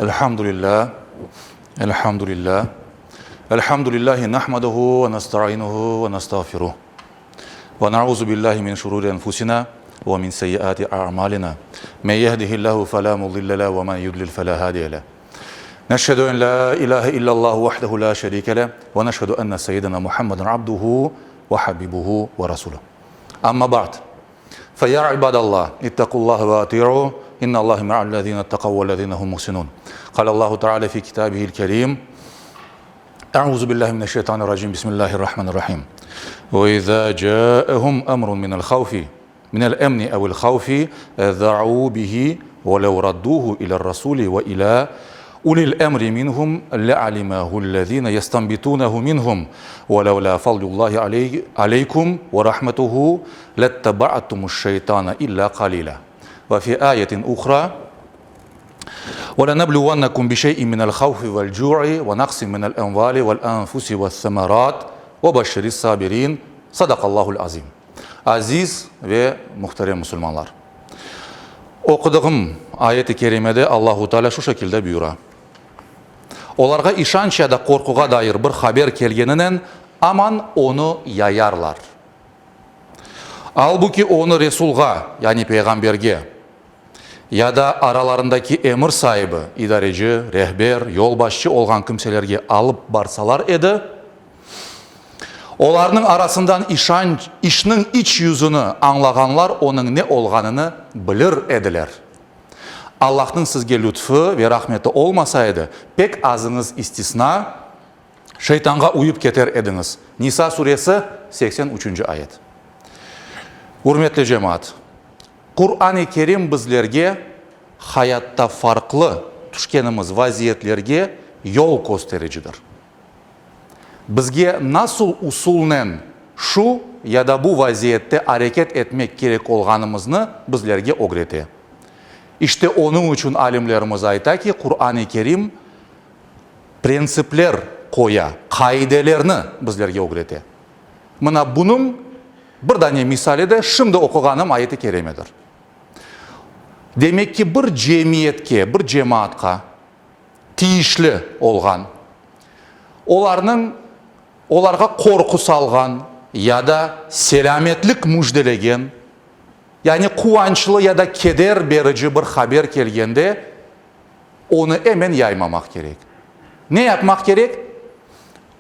Elhamdülillah, elhamdülillah, elhamdülillahi nahmaduhu ve nesta'inuhu ve nestağfiruh. Ve na'uzu billahi min şururi enfusina ve min seyyiati a'malina. Men yehdihillahu fela mudille lehu ve men yudlil fela hadiye lehu. Neşhedü en la ilahe illallah vahdehu la şerike lehu ve neşhedü enne seyyidina Muhammeden abduhu ve habibuhu ve rasuluh. Amma ba'd. فَيَا عِبَادَ اللّٰهِ اتَّقُوا اللّٰهَ وَاطِيعُوهُ إِنَّ اللّٰهَ مَعَ الَّذ۪ينَ اتَّقَوْا وَالَّذ۪ينَ هُمْ مُحْسِنُونَ قال الله تعالى في كتابه الكريم أعوذ بالله من الشيطان الرجيم بسم الله الرحمن الرحيم وإذا جاءهم أمر من الأمن أو الخوف أذاعوا به ولو ردوه إلى الرسول وإلى أولي الأمر منهم لعلمه الذين يستنبطونه منهم ولولا فضل الله عليكم ورحمته لاتبعتم الشيطان إلا قليلا وفي آية أخرى وَلَنَبْلُوَنَّكُمْ بِشَيْءٍ مِنَ الْخَوْفِ وَالْجُوعِ وَنَقْصٍ مِنَ الْأَمْوَالِ وَالْأَنْفُسِ وَالثَّمَرَاتِ وَبَشِّرِ الصَّابِرِينَ Sadakallahul azim. Aziz ve muhterem Müslümanlar. Okuduğum ayet-i kerimede Allahu Teala şu şekilde buyuruyor. Olarga işanç ya da korkuga dair bir haber kelgeninen aman onu yayarlar. Halbuki onu Resulga yani peygamberge ya da aralarındaki emir sahibi, idareci, rehber, yolbaşçı olgan kimselerge alıp barsalar edi. Olarının arasından işinin iç yüzünü anlaganlar onun ne olganını bilir ediler. Allah'ın sizge lütfu ve rahmeti olmasaydı pek azınız istisna şeytanga uyup keter ediniz. Nisa suresi 83. ayet. Hürmetli cemaat, Kur'an-ı Kerim bizlerge hayatta farklı düşkenimiz vaziyetlerge yol göstericidir. Bizge nasıl usulen şu ya da bu vaziyette hareket etmek gerek olganımızı bizlerge öğreti. İşte onun için alimlerimiz ayta ki Kur'an-ı Kerim prensipler koya, kaidelerini bizlerge öğreti. Mına bunun bir tane misali de şimdi okuganım ayet-i kerimedir. Demek ki bir cemiyetke, bir cemaatka tiyişli olgan, olarga korku salgan ya da selametlik müjdelegen, yani kuvançlı ya da keder berici bir haber kelgende onu hemen yaymamak gerek. Ne yapmak gerek?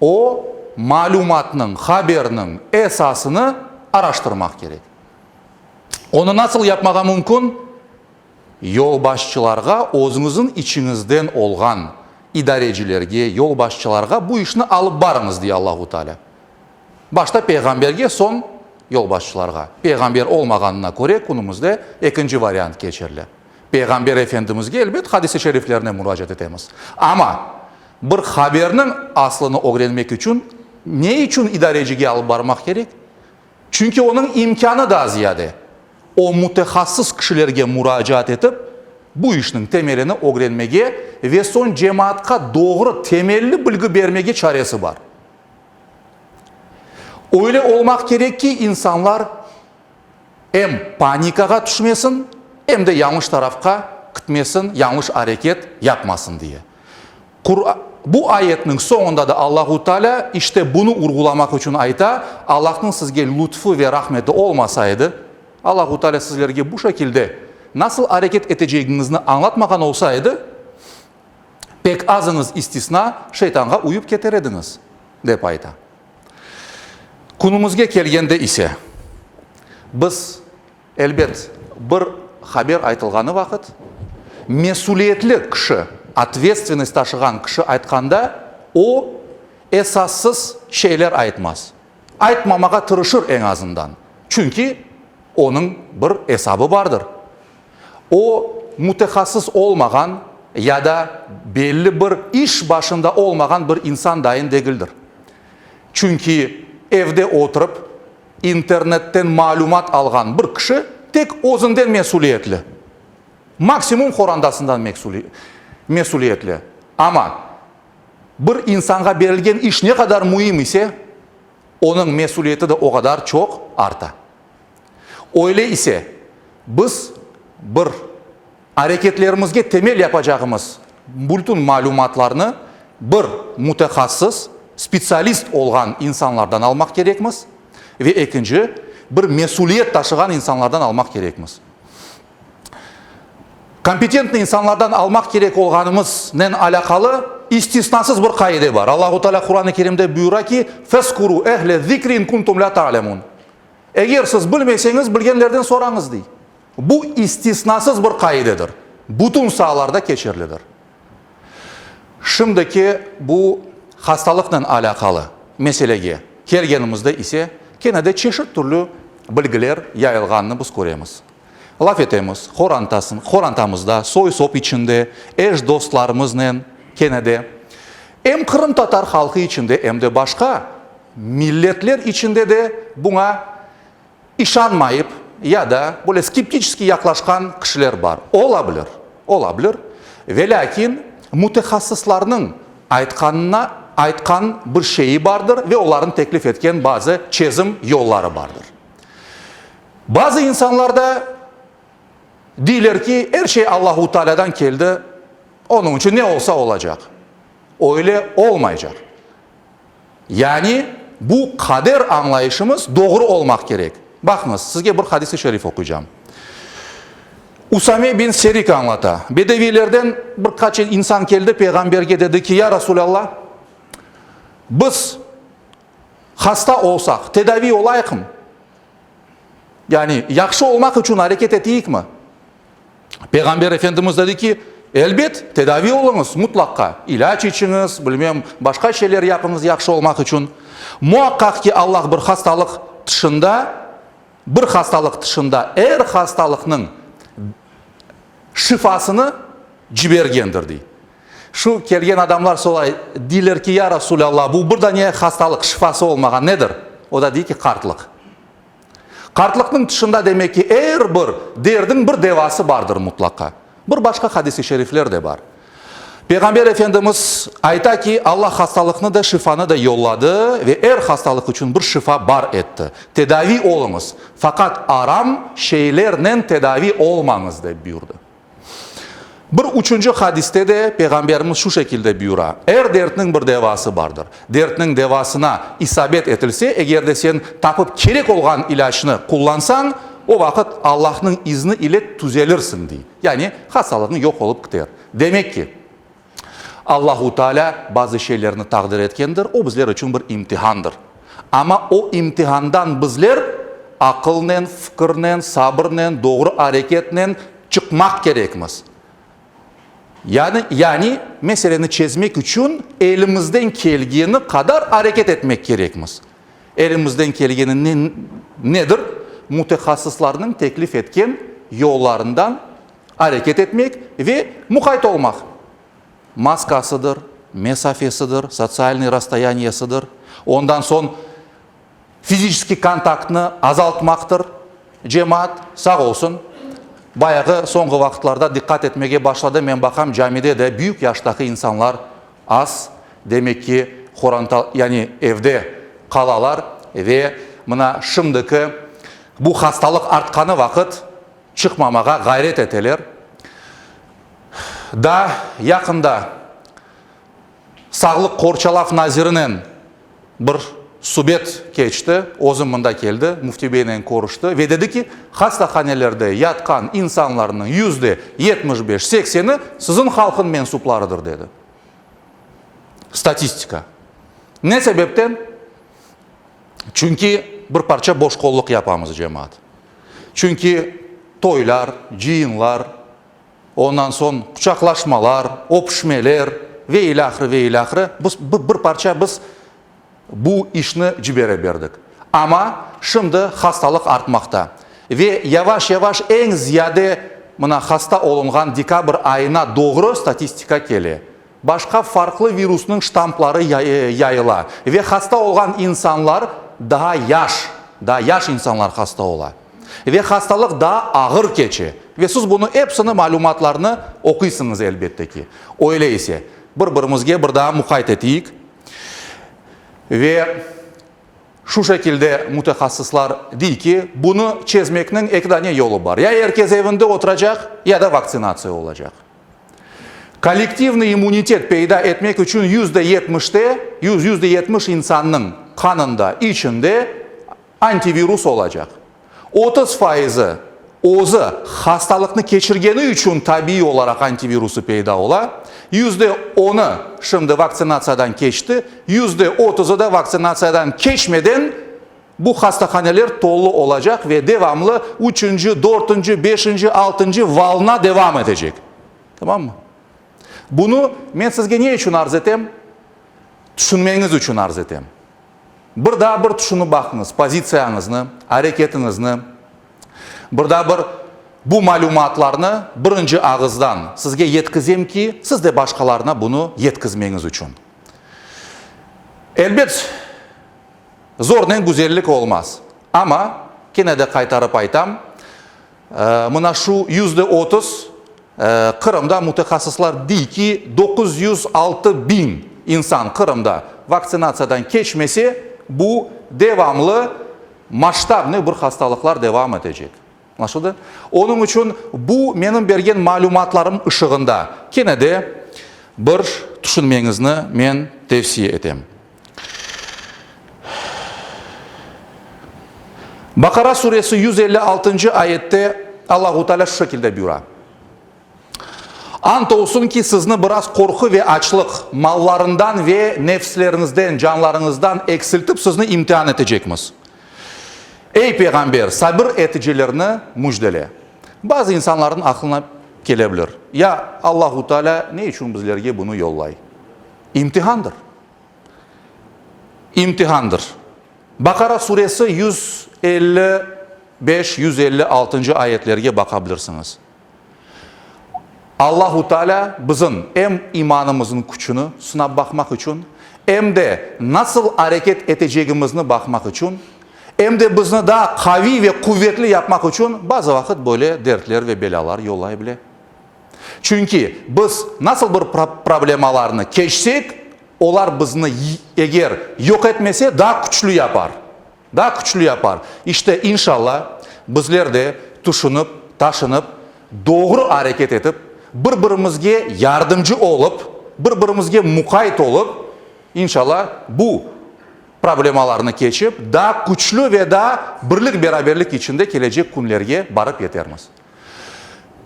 O malumatının, haberinin esasını araştırmak gerek. Onu nasıl yapmağa mümkün? Yolbaşçılarga, özünüzün içinizden olgan idarecilerge, yolbaşçılarga bu işini alıp barınız diye Allahu Teala. Başta peygamberge, son yolbaşçılarga. Peygamber olmaganına göre konumuzda ikinci varyant geçerli. Peygamber Efendimizge elbet hadis-i şeriflerine müracaat edemiz. Ama bir haberinin aslını öğrenmek için ne için idarecige alıp barmak gerek? Çünkü onun imkanı daha ziyade. O mütehassıs kişilerge müracaat edip bu işin temelini öğrenmege ve son cemaatka doğru temelli bilgi vermege çaresi var. Öyle olmak gerek ki insanlar hem panikaga düşmesin hem de yanlış tarafka gitmesin, yanlış hareket yapmasın diye. Bu ayetin sonunda da Allahu Teala işte bunu vurgulamak için ayta, Allah'ın sizge lütfu ve rahmeti olmasaydı, Allahu Teala sizlerge bu şekilde nasıl hareket edeceğinizi anlatmagan olsaydı, pek azınız istisna şeytanga uyup keter ediniz dep ayta. Konumuzga kelgende ise biz elbet bir haber aytılgаны vakit mesuliyetli kişi, ответственность taşıgan kişi aytkanda o esassız şeyler aytmaz. Aytmamaga tırışır en azından. Çünkü onun bir hesabı vardır. O mütehassıs olmagan ya da belli bir iş başında olmagan bir insan dahi değildir. Çünkü evde oturup internetten malumat algan bir kişi tek özünden mesuliyetli. Maksimum korandasından mesuliyetli. Ama bir insana verilgen iş ne kadar mühim ise onun mesuliyeti de o kadar çok artar. Öyle ise biz bir hareketlerimizge temel yapacağımız bütün malumatlarını bir mutaxassis, spesialist olgan insanlardan almak gerekmiz ve ikinci bir mesuliyet taşıgan insanlardan almak gerekmiz. Kompetentli insanlardan almak gerek olganımızla alakalı istisnasız bir kaide var. Allahu Teala Kur'an-ı Kerim'de buyuruyor ki "Feskuru ehle zikrin kuntum la ta'lemun." Eğer siz bilmeseniz bilgenlerden soranız diye. Bu istisnasız bir kaidedir. Bütün sahalarda geçerlidir. Şimdiki bu hastalıkla alakalı meseleye kelgenimizde ise gene de çeşit türlü bilgiler yayılganını biz göremiz. Laf etemiz, Horantamızda, soy sop içinde, eş dostlarımızla gene de hem Kırım Tatar halkı içinde hem de başka milletler içinde de buna işanmayıp ya da böyle skeptiçki yaklaşkan kişiler var. Olabilir, olabilir. Ve lakin mütehassıslarının aytkan bir şeyi vardır ve onların teklif etken bazı çözüm yolları vardır. Bazı insanlar da diyorlar ki her şey Allahu Teala'dan geldi, onun için ne olsa olacak. Öyle olmayacak. Yani bu kader anlayışımız doğru olmak gerek. Bakınız, sizge bir hadis-i şerif okuyacağım. Usame bin Serik anlata. Bedevilerden birkaç insan geldi peygamberge dedi ki ya Resulallah biz hasta olsak tedavi olayık mı? Yani yakşı olmak için hareket etiyik mi? Peygamber Efendimiz dedi ki elbet tedavi olunuz mutlaka. İlaç içiniz, bilmem başka şeyler yapınız yakşı olmak için. Muhakkak ki Allah bir hastalık dışında her hastalıkның şifasını cibergendir diye. Şu kelgen adamlar solay diler ki ya Resulallah bu burada niye hastalık şifası olmagan nedir? O da diyor ki kartlık. Kartlıkның dışında demek ki her bir derdin bir devası vardır mutlaka. Bir başka hadis-i şerifler de var. Peygamber Efendimiz ayta ki Allah hastalıkını da şifanı da yolladı ve her hastalık için bir şifa var etti. Tedavi olunuz. Fakat aram şeylerle tedavi olmanız da buyurdu. Bir üçüncü hadiste de Peygamberimiz şu şekilde buyuruyor. Her dertinin bir devası vardır. Dertinin devasına isabet etilse, eğer de sen tapıp gerek olan ilaçını kullansan, o vakit Allah'ın izni ile düzelirsin diye. Yani hastalığın yok olup gider. Demek ki Allahu Teala bazı şeylerini takdir etkendir. O bizler için bir imtihandır. Ama o imtihandan bizler akılnen, fikirnen, sabırnen, doğru hareketle çıkmak gerekmez. Yani meseleni çözmek için elimizden geldiğini kadar hareket etmek gerekmez. Elimizden geldiğini nedir? Mütehassıslarının teklif etken yollarından hareket etmek ve mukayyet olmak. Maskasıdır, mesafesidir, sosyal rastoyaniyesidir. Ondan son fiziki kontaktını azaltmaktır. Cemaat sağ olsun. Bayağı sonғы vaxtlarda dikkat etmeye başladı. Ben bakam camide de büyük yaştaki insanlar az. Demek ki yani evde kalalar ve buna şimdiki bu hastalık artkanı vakit çıkmamağa gayret eteler. Da yakında Sağlık Korçalaf Nazirinin bir subet geçti, o zamanda geldi, Mufti Bey'le konuştu ve dedi ki hastahanelerde yatkan insanların %75-80'i sizin halkın mensuplarıdır dedi. Statistika. Ne sebepten? Çünkü bir parça boş kolluk yapamız cemaat. Çünkü toylar, ciyinlar, ondan son kucaklaşmalar, öpüşmeler ve ilahire bir parça biz bu işini cibere verdik. Ama şimdi hastalık artmakta. Ve yavaş yavaş en ziyade hasta olungan dekabr ayına doğru statistika geliyor. Başka farklı virüsün ştampları yayıla. Ve hasta olan insanlar daha yaş insanlar hasta ola. Ve hastalık daha ağır geçiyor. Ve siz bunu hepsini malumatlarını okuysunuz elbette ki. Öyleyse birbirimizge bir daha mukayyet ettik. Ve şu şekilde mütehassıslar değil ki bunu çözmeknin iki tane yolu var. Ya herkes evinde oturacak ya da vaksinasyon olacak. Kollektivni immunitet peyda etmek için %70 insanın kanında, içinde antivirus olacak. 30% o'zi hastalıkni keçirgeni için tabii olarak antivirusu peyda ola. %10'u şimdi vaksinatsiyadan geçti. %30'u da vaksinatsiyadan geçmeden bu hastahaneler dolu olacak ve devamlı 3. 4. 5. 6. valna devam edecek. Tamam mı? Bunu men sizge ne için arz etem? Düşünmeniz için arz etem. Bir daha bir düşünüp bakınız, pozitsiyanızı, hareketinizni. Bir daha bir bu malumatlarını birinci ağızdan sizge yetkizem ki siz de başkalarına bunu yetkizmeniz için. Elbet zordan güzellik olmaz. Ama yine de kaytarıp aytam. Mına şu %30 Kırım'da mütehassıslar değil ki 906 bin insan Kırım'da vaksinatsiyadan geçmesi bu devamlı maştablı bir hastalıklar devam edecek. Anlaşıldı? Onun için bu benim bergen malumatlarım ışığında yine de bir düşünmenizni men tavsiye etem. Bakara suresi 156. ayette Allah-u Teala şu şekilde buyuruyor. Ant olsun ki sizni biraz korku ve açlık mallarından ve nefslerinizden, canlarınızdan eksiltip sizni imtihan edecekmiz. Ey peygamber, sabır eticilerini müjdele. Bazı insanların aklına gelebilir. Ya Allah-u Teala ne için bizlerge bunu yollay? İmtihandır. İmtihandır. Bakara suresi 155-156. ayetlerge bakabilirsiniz. Allah-u Teala bizim hem imanımızın gücünü sınab bakmak için, hem de nasıl hareket edeceğimizni bakmak için, hem de bizni daha kavi ve kuvvetli yapmak için bazı vakit böyle dertler ve belalar yollayabilir. Çünkü biz nasıl bir problemalarını geçsek, onlar bizni eğer yok etmese daha güçlü yapar. Daha güçlü yapar. İşte inşallah bizler de düşünüp, taşınıp, doğru hareket edip, birbirimizge yardımcı olup, birbirimizge mukayet olup, inşallah bu problemalarını geçip, daha güçlü ve daha birlik beraberlik içinde gelecek günlerge barıp yetermiz.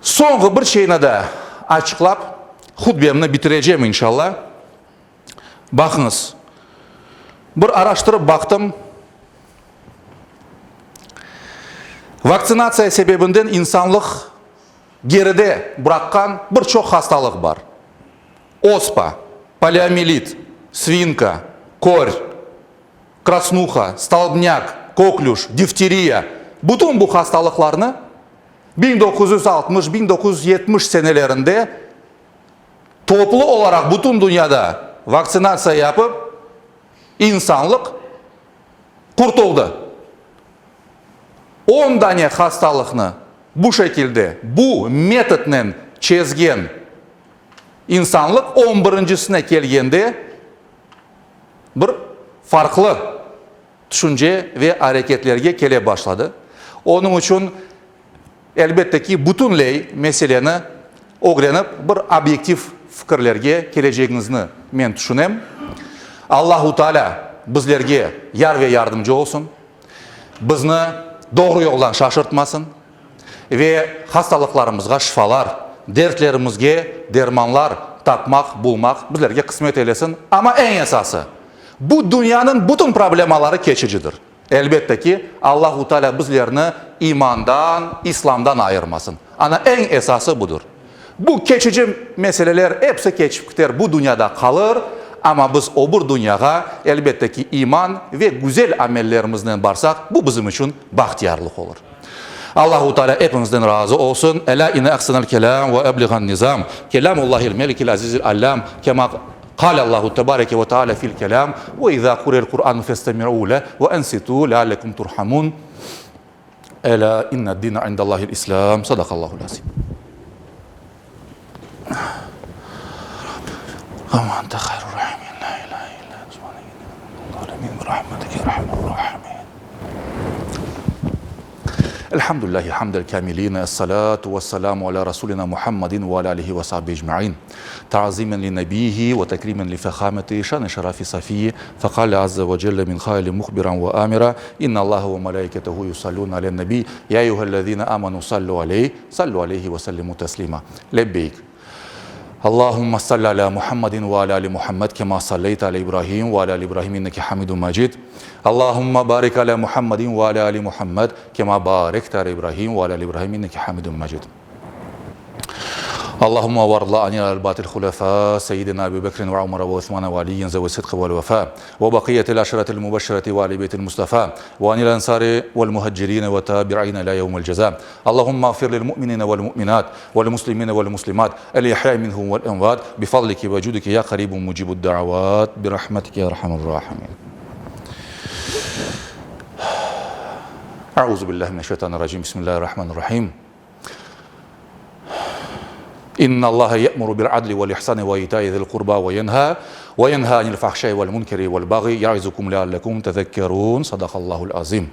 Son bir şeyini de açıklap, hutbemni bitireceğim inşallah. Bakınız, bir araştırıp baktım. Vaksinasiya sebebinden insanlık geride bırakan birçok hastalık var. Ospa, poliomiyelit, svinka, kor, krasnuha, stolbnyak, kokluş, difteriya. Bütün bu hastalıklarını 1960-1970 senelerinde toplu olarak bütün dünyada vaksinasiya yapıp insanlık kurtuldu. 10 tane hastalıkını bu şekilde, bu metodla çözgen insanlık 11.sine gelgende bir farklı düşünce ve hareketlerge gele başladı. Onun için elbette ki bütünley meseleni öğrenip bir objektif fikirlerge geleceğinizni men düşünem. Allah-u Teala bizlerge yar ve yardımcı olsun. Bizni doğru yoldan şaşırtmasın ve hastalıklarımızga şifalar, dertlerimizge dermanlar tapmak, bulmak bizlerge kısmet eylesin. Ama en esası bu dünyanın bütün problemaları geçicidir. Elbette ki Allah-u Teala bizlerini imandan, İslam'dan ayırmasın. Ana en esası budur. Bu geçici meseleler hepsi geçip gider, bu dünyada kalır. Ama biz öbür dünyaya elbette ki iman ve güzel amellerimizden barsak bu bizim için bahtiyarlık olur. Allah-u Teala hepimizden razı olsun. Ela inne ahsanal kelam ve ebligan nizam. Kelamullahil melikil azizil allam. Kema قال الله تبارك وتعالى في الكلام وإذا قرئ القرآن فاستمعوا له وأنصتوا لعلكم ترحمون ألا إن الدين عند الله الإسلام صدق الله العظيم أنت خير الراحمين لا إله إلا أنت سبحانك برحمتك يا أرحم الراحمين الحمد لله حمد الكاملين، الصلاة والسلام على رسولنا محمد وعلى آله وصحبه أجمعين، تعظيما لنبيه وتكريما لفخامته شان شرف صفيه، فقال عز وجل من قائل مخبرا وآمرا إن الله وملائكته يصلون على النبي يا أيها الذين آمنوا صلوا عليه وسلموا تسليما. لبيك اللهم صل على محمد وعلى آل محمد كما صليت على إبراهيم وعلى آل إبراهيم إنك حميد مجيد. اللهم بارك على محمد وعلى آل محمد كما باركت على إبراهيم وعلى آل إبراهيم إنك حميد مجيد. اللهم وارض عن الأربعة الخلفاء سيدنا أبي بكر وعمر وعثمان وعلي ذوي الصدق والوفاء وبقية العشرة المبشرة وآل بيت المصطفى وعن الأنصار والمهجرين والتابعين إلى يوم الجزاء. اللهم اغفر للمؤمنين والمؤمنات والمسلمين والمسلمات الأحياء منهم والأموات بفضلك وجودك يا قريب مجيب الدعوات برحمتك يا أرحم الراحمين. أعوذ بالله من الشيطان الرجيم. بسم الله الرحمن الرحيم. إن الله يأمر بالعدل والإحسان وإيتاء ذي القربى وينهى عن الفحشاء والمنكر والبغي يعظكم لعلكم تذكرون. صدق الله العظيم.